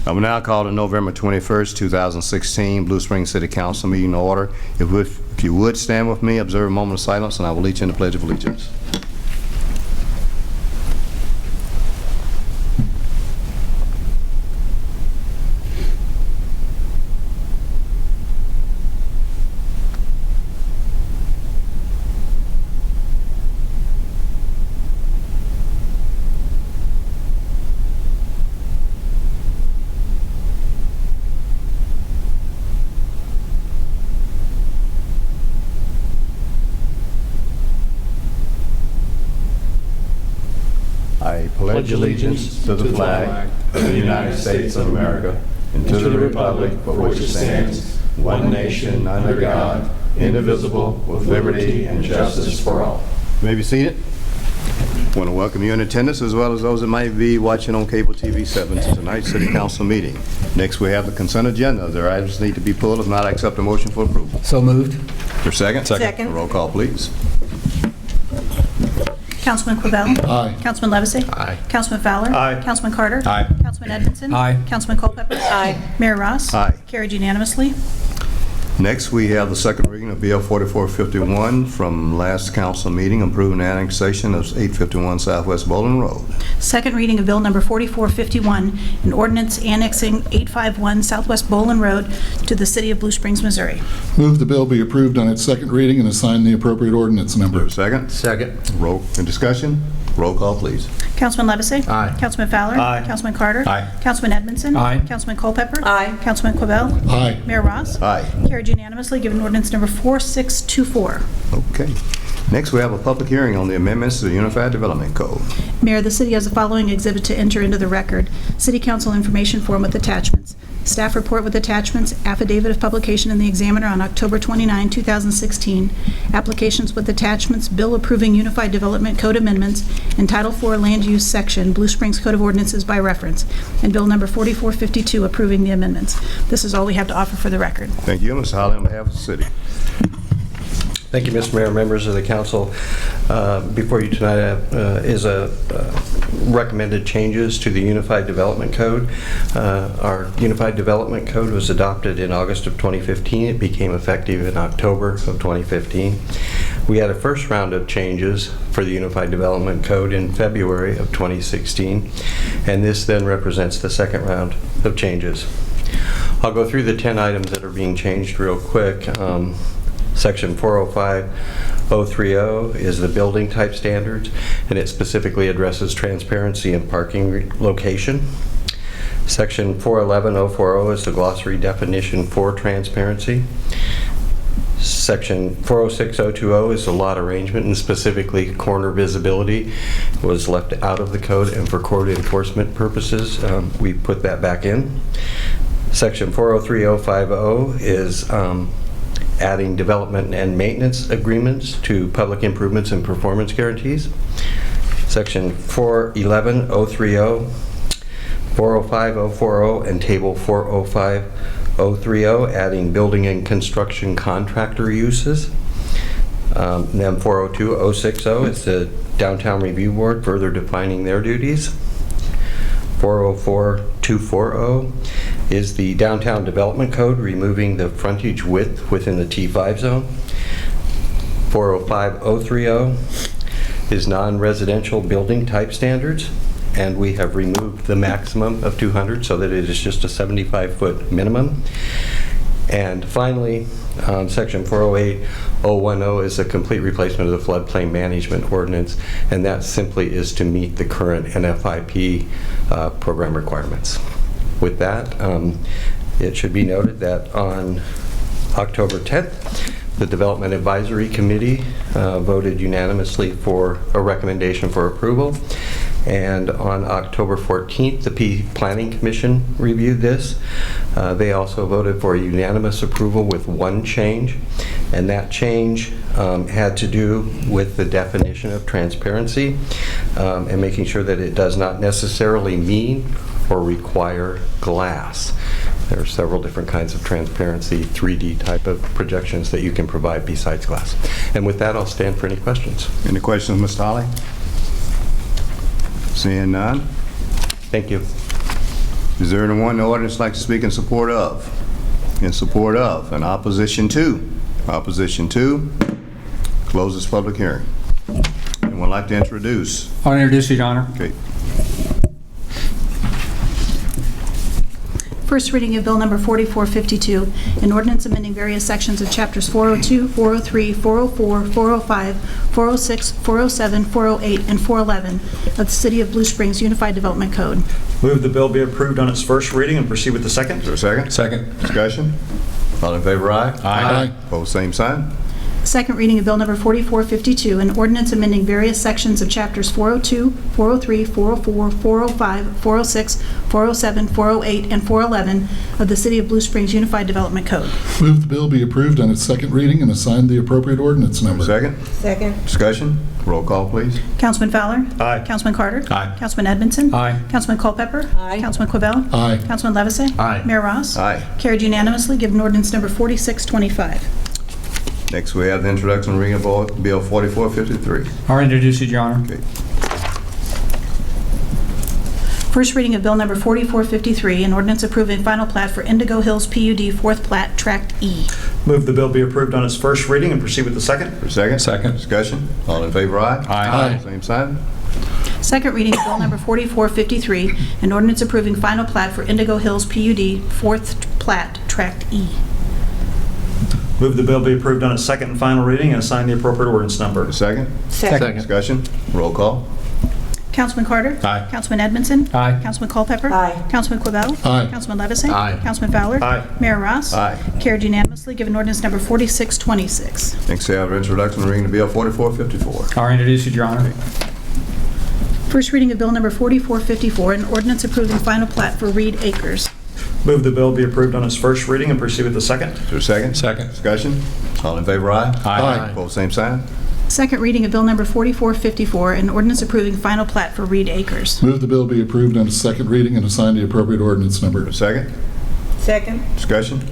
I will now call the November 21st, 2016 Blue Springs City Council meeting to order. If you would stand with me, observe a moment of silence, and I will lead you in the Pledge of Allegiance. I pledge allegiance to the flag of the United States of America and to the republic for which it stands, one nation, under God, indivisible, with liberty and justice for all. You may be seated. I want to welcome you in attendance as well as those that might be watching on Cable TV 7 to tonight's City Council meeting. Next, we have the consent agenda. There are items that need to be pulled. If not, I accept a motion for approval. So moved. For second? Second. Roll call, please. Councilman Quibell? Aye. Councilman Levesey? Aye. Councilman Fowler? Aye. Councilman Carter? Aye. Councilman Edmondson? Aye. Councilman Culpepper? Aye. Mayor Ross? Aye. Carried unanimously. Next, we have the second reading of Bill 4451 from last council meeting, approving annexation of 851 Southwest Bowling Road. Second reading of Bill Number 4451, an ordinance annexing 851 Southwest Bowling Road to the City of Blue Springs, Missouri. Move the bill be approved on its second reading and assign the appropriate ordinance number. Second? Second. Roll and discussion. Roll call, please. Councilman Levesey? Aye. Councilman Fowler? Aye. Councilman Carter? Aye. Councilman Edmondson? Aye. Councilman Culpepper? Aye. Councilman Quibell? Aye. Mayor Ross? Aye. Carried unanimously, given ordinance number 4624. Okay. Next, we have a public hearing on the amendments to the Unified Development Code. Mayor, the city has the following exhibit to enter into the record. City Council information form with attachments. Staff report with attachments, affidavit of publication in the Examiner on October 29, 2016, applications with attachments, bill approving Unified Development Code amendments, and Title IV Land Use Section, Blue Springs Code of Ordinances by reference, and Bill number 4452 approving the amendments. This is all we have to offer for the record. Thank you, Mr. Holly, on behalf of the city. Thank you, Mr. Mayor, members of the council. Before you tonight is recommended changes to the Unified Development Code. Our Unified Development Code was adopted in August of 2015. It became effective in October of 2015. We had a first round of changes for the Unified Development Code in February of 2016, and this then represents the second round of changes. I'll go through the 10 items that are being changed real quick. Section 405.030 is the building type standards, and it specifically addresses transparency and parking location. Section 411.040 is the glossary definition for transparency. Section 406.020 is the lot arrangement, and specifically corner visibility was left out of the code, and for code enforcement purposes, we put that back in. Section 403.050 is adding development and maintenance agreements to public improvements and performance guarantees. Section 411.030, 405.040, and Table 405.030, adding building and construction contractor uses. Then 402.060 is the Downtown Review Board, further defining their duties. 404.240 is the Downtown Development Code, removing the frontage width within the T5 zone. 405.030 is non-residential building type standards, and we have removed the maximum of 200 so that it is just a 75-foot minimum. And finally, Section 408.010 is a complete replacement of the floodplain management ordinance, and that simply is to meet the current NFIP program requirements. With that, it should be noted that on October 10th, the Development Advisory Committee voted unanimously for a recommendation for approval. And on October 14th, the Planning Commission reviewed this. They also voted for unanimous approval with one change, and that change had to do with the definition of transparency and making sure that it does not necessarily mean or require glass. There are several different kinds of transparency, 3D type of projections that you can provide besides glass. And with that, I'll stand for any questions. Any questions, Mr. Holly? Seeing none. Thank you. Is there anyone in the audience like to speak in support of? In support of, and opposition to? Opposition to? Close this public hearing. Anyone like to introduce? I'll introduce you, Your Honor. Okay. First reading of Bill Number 4452, an ordinance amending various sections of Chapters 402, 403, 404, 405, 406, 407, 408, and 411 of the City of Blue Springs Unified Development Code. Move the bill be approved on its first reading and proceed with the second. Is there a second? Second. Discussion? All in favor, aye? Aye. Opposed, same sign. Second reading of Bill Number 4452, an ordinance amending various sections of Chapters 402, 403, 404, 405, 406, 407, 408, and 411 of the City of Blue Springs Unified Development Code. Move the bill be approved on its second reading and assign the appropriate ordinance number. Second? Second. Discussion? Roll call, please. Councilman Fowler? Aye. Councilman Carter? Aye. Councilman Edmondson? Aye. Councilman Culpepper? Aye. Councilman Quibell? Aye. Councilman Levesey? Aye. Mayor Ross? Aye. Carried unanimously, given ordinance number 4625. Next, we have the introduction and reading of Bill 4453. I'll introduce you, Your Honor. Okay. First reading of Bill Number 4453, an ordinance approving final plat for Indigo Hills PUD, fourth plat, Tract E. Move the bill be approved on its first reading and proceed with the second. For a second? Second. Discussion? All in favor, aye? Aye. Same sign. Second reading of Bill Number 4453, an ordinance approving final plat for Indigo Hills PUD, fourth plat, Tract E. Move the bill be approved on its second and final reading and assign the appropriate ordinance number. For a second? Second. Discussion? Roll call. Councilman Carter? Aye. Councilman Edmondson? Aye. Councilman Culpepper? Aye. Councilman Quibell? Aye. Councilman Levesey? Aye. Councilman Fowler? Aye. Mayor Ross? Aye. Carried unanimously, given ordinance number 4626. Next, we have introduction and reading of Bill 4454. I'll introduce you, Your Honor. First reading of Bill Number 4454, an ordinance approving final plat for Reed Acres. Move the bill be approved on its first reading and proceed with the second. Is there a second? Second. Discussion? All in favor, aye? Aye. Opposed, same sign. Second reading of Bill Number 4454, an ordinance approving final plat for Reed Acres. Move the bill be approved on its second reading and assign the appropriate ordinance number. For a second? Second. Discussion?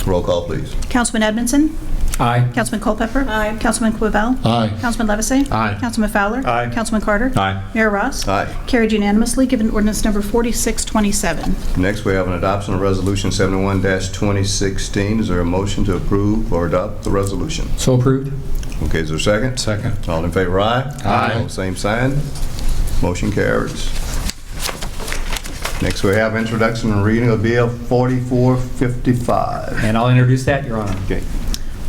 Roll call, please. Councilman Edmondson? Aye. Councilman Culpepper? Aye. Councilman Quibell? Aye. Councilman Levesey? Aye. Councilman Fowler? Aye. Councilman Carter? Aye. Mayor Ross? Aye. Carried unanimously, given ordinance number 4627. Next, we have an adoption of Resolution 71-2016. Is there a motion to approve or adopt the resolution? So approved. Okay, is there a second? Second. All in favor, aye? Aye. Opposed, same sign. Motion carries. Next, we have introduction and reading of Bill 4455. And I'll introduce that, Your Honor. Okay.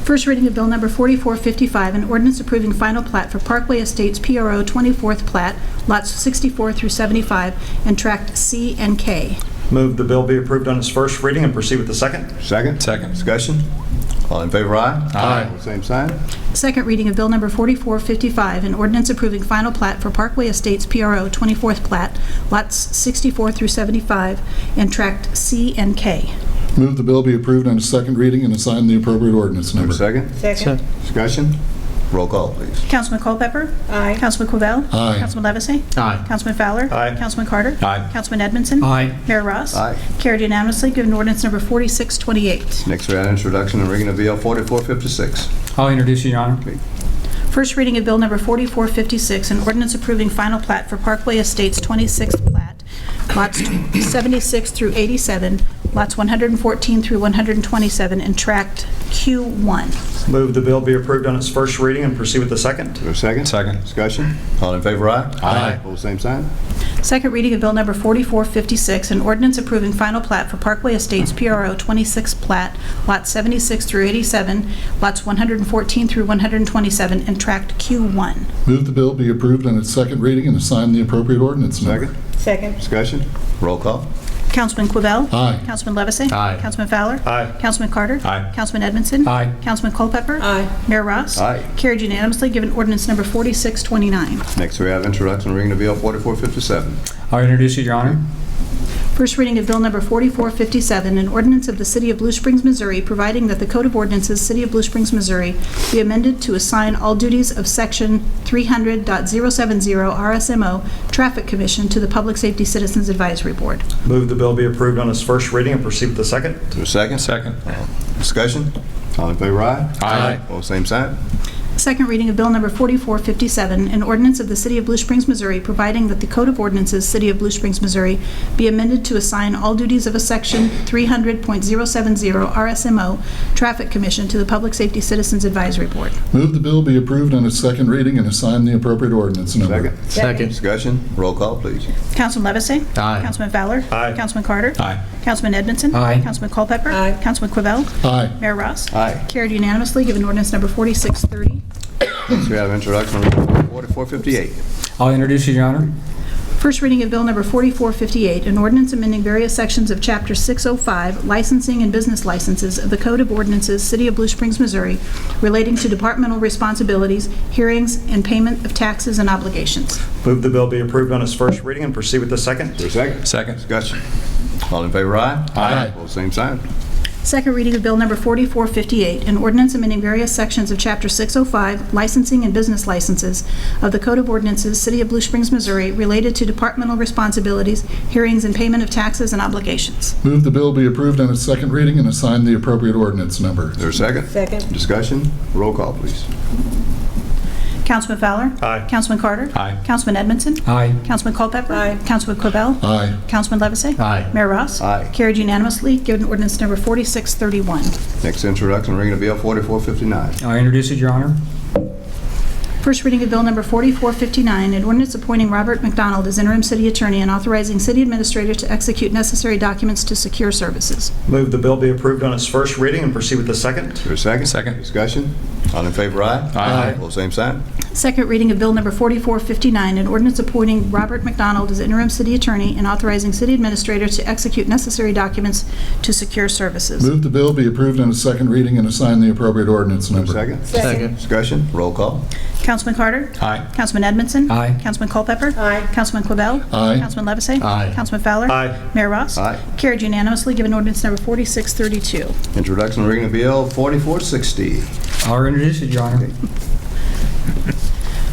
First reading of Bill Number 4455, an ordinance approving final plat for Parkway Estates PRO 24th plat, lots 64 through 75, and Tract C and K. Move the bill be approved on its first reading and proceed with the second. Second? Second. Discussion? All in favor, aye? Aye. Same sign. Second reading of Bill Number 4455, an ordinance approving final plat for Parkway Estates PRO 24th plat, lots 64 through 75, and Tract C and K. Move the bill be approved on its second reading and assign the appropriate ordinance Have a number. second? Second. Discussion? Roll call, please. Councilman Culpepper? Aye. Councilman Quibell? Aye. Councilman Levesey? Aye. Councilman Fowler? Aye. Councilman Carter? Aye. Councilman Edmondson? Aye. Mayor Ross? Aye. Carried unanimously, given ordinance number 4628. Next, we have introduction and reading of Bill 4456. I'll introduce you, Your Honor. First reading of Bill Number 4456, an ordinance approving final plat for Parkway Estates 26th plat, lots 76 through 87, lots 114 through 127, and Tract Q1. Move the bill be approved on its first reading and proceed with the second. Is there a second? Second. Discussion? All in favor, aye? Aye. Opposed, same sign. Second reading of Bill Number 4456, an ordinance approving final plat for Parkway Estates PRO 26th plat, lots 76 through 87, lots 114 through 127, and Tract Q1. Move the bill be approved on its second reading and assign the appropriate ordinance number. Second? Second. Discussion? Roll call. Councilman Quibell? Aye. Councilman Levesey? Aye. Councilman Fowler? Aye. Councilman Carter? Aye. Councilman Edmondson? Aye. Councilman Culpepper? Aye. Mayor Ross? Aye. Carried unanimously, given ordinance number 4629. Next, we have introduction and reading of Bill 4457. I'll introduce you, Your Honor. First reading of Bill Number 4457, an ordinance of the City of Blue Springs, Missouri, providing that the Code of Ordinances, City of Blue Springs, Missouri, be amended to assign all duties of Section 300.070 RSMO Traffic Commission to the Public Safety Citizens Advisory Board. Move the bill be approved on its first reading and proceed with the second. Is there a second? Second. Discussion? All in favor, aye? Aye. Opposed, same sign. Second reading of Bill Number 4457, an ordinance of the City of Blue Springs, Missouri, providing that the Code of Ordinances, City of Blue Springs, Missouri, be amended to assign all duties of a Section 300.070 RSMO Traffic Commission to the Public Safety Citizens Advisory Board. Move the bill be approved on its second reading and assign the appropriate ordinance number. Second. Discussion. Roll call, please. Councilman Levesey? Aye. Councilman Fowler? Aye. Councilman Carter? Aye. Councilman Edmondson? Aye. Councilman Culpepper? Aye. Councilman Quibell? Aye. Mayor Ross? Aye. Carried unanimously, given ordinance number 4630. Next, we have introduction of Resolution 4458. I'll introduce it, Your Honor. First reading of Bill Number 4458, an ordinance amending various sections of Chapter 605, Licensing and Business Licenses of the Code of Ordinances, City of Blue Springs, Missouri, relating to departmental responsibilities, hearings, and payment of taxes and obligations. Move the bill be approved on its first reading and proceed with the second. Is there a second? Second. Discussion. All in favor, aye? Aye. Opposed, same sign. Second reading of Bill Number 4458, an ordinance amending various sections of Chapter 605, Licensing and Business Licenses of the Code of Ordinances, City of Blue Springs, Missouri, related to departmental responsibilities, hearings, and payment of taxes and obligations. Move the bill be approved on its second reading and assign the appropriate ordinance number. Is there a second? Second. Discussion. Roll call, please. Councilman Fowler? Aye. Councilman Carter? Aye. Councilman Edmondson? Aye. Councilman Culpepper? Aye. Councilman Quibell? Aye. Councilman Levesey? Aye. Mayor Ross? Aye. Carried unanimously, given ordinance number 4631. Next introduction, reading of Bill 4459. I'll introduce it, Your Honor. First reading of Bill Number 4459, an ordinance appointing Robert McDonald as interim city attorney and authorizing city administrator to execute necessary documents to secure services. Move the bill be approved on its first reading and proceed with the second. Is there a second? Second. Discussion. All in favor, aye? Aye. Opposed, same sign. Second reading of Bill Number 4459, an ordinance appointing Robert McDonald as interim city attorney and authorizing city administrator to execute necessary documents to secure services. Move the bill be approved on its second reading and assign the appropriate ordinance Is there a number. second? Second. Discussion. Roll call. Councilman Carter? Aye. Councilman Edmondson? Aye. Councilman Culpepper? Aye. Councilman Quibell? Aye. Councilman Levesey? Aye. Councilman Fowler? Aye. Mayor Ross? Aye. Carried unanimously, given ordinance number 4632. Introduction and reading of Bill 4460. I'll introduce it, Your Honor.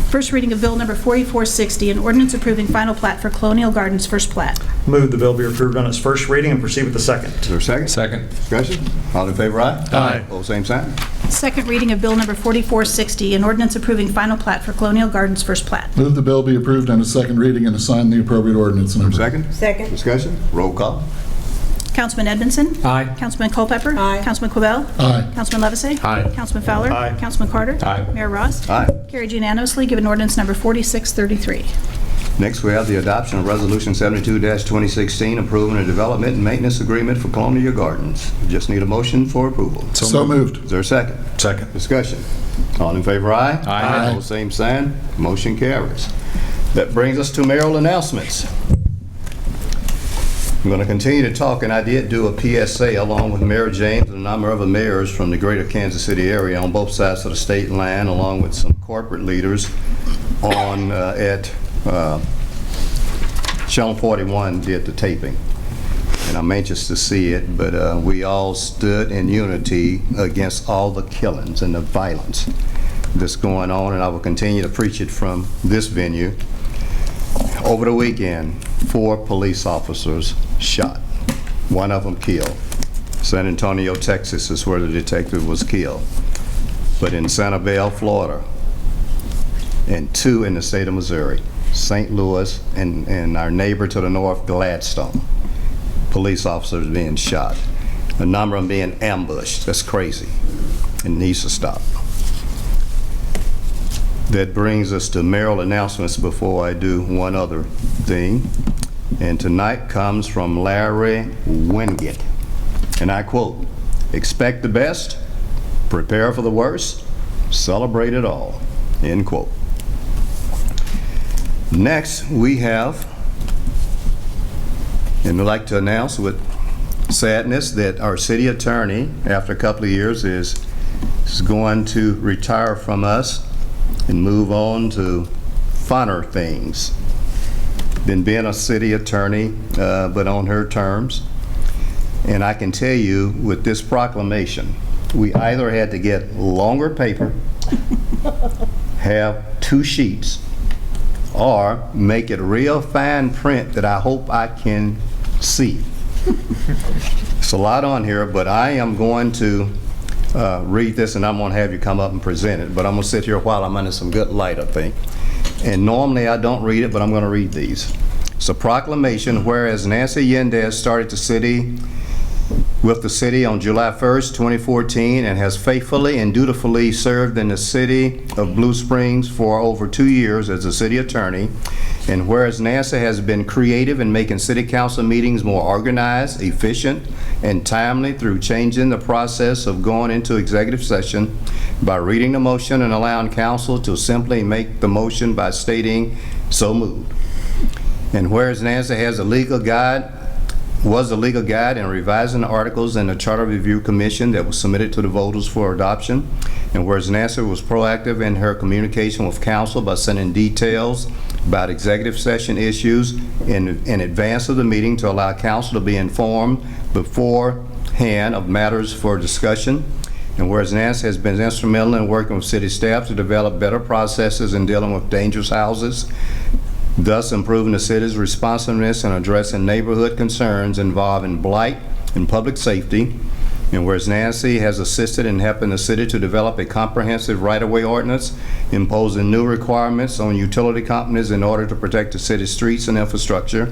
First reading of Bill Number 4460, an ordinance approving final plat for Colonial Gardens first plat. Move the bill be approved on its first reading and proceed with the second. Is there a second? Second. Discussion. All in favor, aye? Aye. Opposed, same sign. Second reading of Bill Number 4460, an ordinance approving final plat for Colonial Gardens first plat. Move the bill be approved on its second reading and assign the appropriate ordinance Is there a number. second? Second. Discussion. Roll call. Councilman Edmondson? Aye. Councilman Culpepper? Aye. Councilman Quibell? Aye. Councilman Levesey? Aye. Councilman Fowler? Aye. Councilman Carter? Aye. Mayor Ross? Aye. Carried unanimously, given ordinance number 4633. Next, we have the adoption of Resolution 72-2016, approving a development and maintenance agreement for Colonial Gardens. Just need a motion for approval. So moved. Is there a second? Second. Discussion. All in favor, aye? Aye. Opposed, same sign. Motion carries. That brings us to mayoral announcements. I'm going to continue to talk, and I did do a PSA along with Mayor James and a number of other mayors from the greater Kansas City area on both sides of the state line, along with some corporate leaders on at Channel 41 did the taping. And I'm anxious to see it, but we all stood in unity against all the killings and the violence that's going on, and I will continue to preach it from this venue. Over the weekend, 4 police officers shot. One of them killed. San Antonio, Texas is where the detective was killed. But in Sanibel, Florida, and 2 in the state of Missouri, St. Louis and our neighbor to the north, Gladstone. Police officers being shot. A number of them being ambushed. That's crazy. It needs to stop. That brings us to mayoral announcements before I do one other thing. And tonight comes from Larry Wingate. And I quote, "Expect the best, prepare for the worst, celebrate it all." End quote. Next, we have, and I'd like to announce with sadness that our city attorney, after a couple of years, is going to retire from us and move on to funner things than being a city attorney, but on her terms. And I can tell you with this proclamation, we either had to get longer paper, have 2 sheets, or make it real fine print that I hope I can see. It's a lot on here, but I am going to read this, and I'm going to have you come up and present it. But I'm going to sit here while I'm under some good light, I think. And normally I don't read it, but I'm going to read these. It's a proclamation, whereas Nancy Yendez started with the city on July 1st, 2014, and has faithfully and dutifully served in the city of Blue Springs for over 2 years as a city attorney. And whereas Nancy has been creative in making city council meetings more organized, efficient, and timely through changing the process of going into executive session by reading the motion and allowing council to simply make the motion by stating, "So moved." And whereas Nancy was a legal guide in revising the articles in the Charter Review Commission that was submitted to the voters for adoption. And whereas Nancy was proactive in her communication with council by sending details about executive session issues in advance of the meeting to allow council to be informed beforehand of matters for discussion. And whereas Nancy has been instrumental in working with city staff to develop better processes in dealing with dangerous houses, thus improving the city's responsiveness and addressing neighborhood concerns involving blight and public safety. And whereas Nancy has assisted in helping the city to develop a comprehensive right-of-way ordinance, imposing new requirements on utility companies in order to protect the city's streets and infrastructure.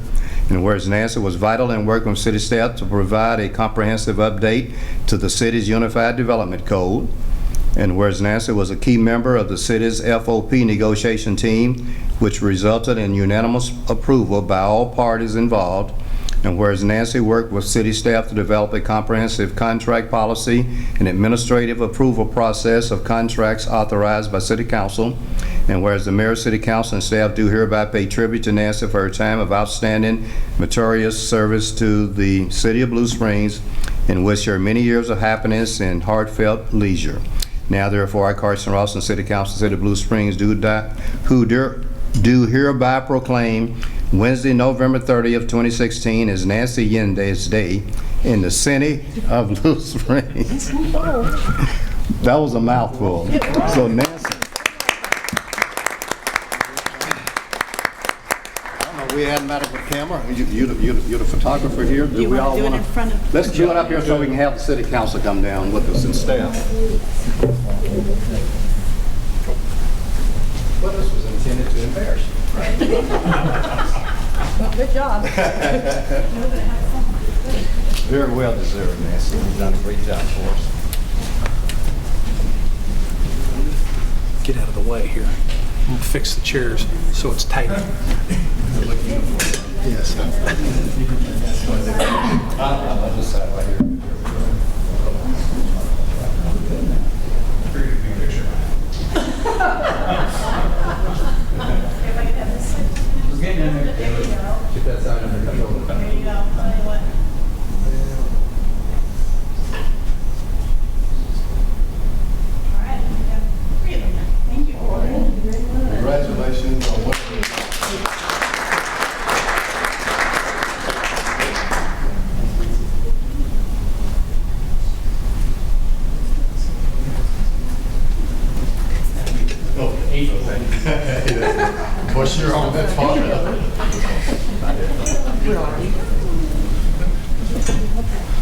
And whereas Nancy was vital in working with city staff to provide a comprehensive update to the city's Unified Development Code. And whereas Nancy was a key member of the city's FOP negotiation team, which resulted in unanimous approval by all parties involved. And whereas Nancy worked with city staff to develop a comprehensive contract policy and administrative approval process of contracts authorized by City Council. And whereas the Mayor, City Council, and staff do hereby pay tribute to Nancy for her time of outstanding, meritorious service to the City of Blue Springs, and wish her many years of happiness and heartfelt leisure. Now therefore, I, Carson Rawson, City Council, City of Blue Springs, do hereby proclaim Wednesday, November 30th, 2016 is Nancy Yendez Day in the city of Blue Springs. That was a mouthful. So Nancy. I don't know, we had met up with camera. You're the photographer here. Do You we want all to do it want in front of? Let's do it up here so we can have the city council come down with us and staff. Well, this was intended to embarrass you. Good job. Very well deserved, Nancy. You've done a great job for us. Get out of the way here. We'll fix the chairs so it's tight. Yes. I'll just sit right here. Get that side under control. There you go. All right. Three of them. Thank you. Congratulations on what you Of course, you're on that far.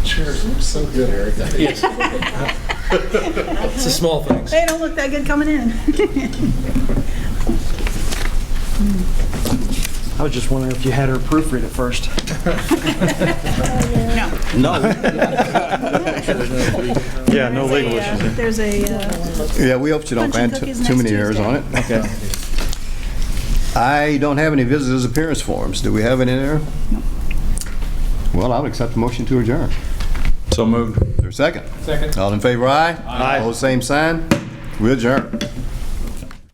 Cheers. So good, Eric. Yes. It's the small things. They don't look that good coming in. I was just wondering if you had her proofread it first. No. Yeah, no legal issues. There's a, Yeah, we hope you don't Punch and find cookies too next many errors Tuesday. on it. Okay. I don't have any visitors' appearance forms. Do we have it in there? No. Well, I would accept the motion to adjourn. So moved. Is there a second? Second. All in favor, aye? Aye. Opposed, same sign. We adjourn.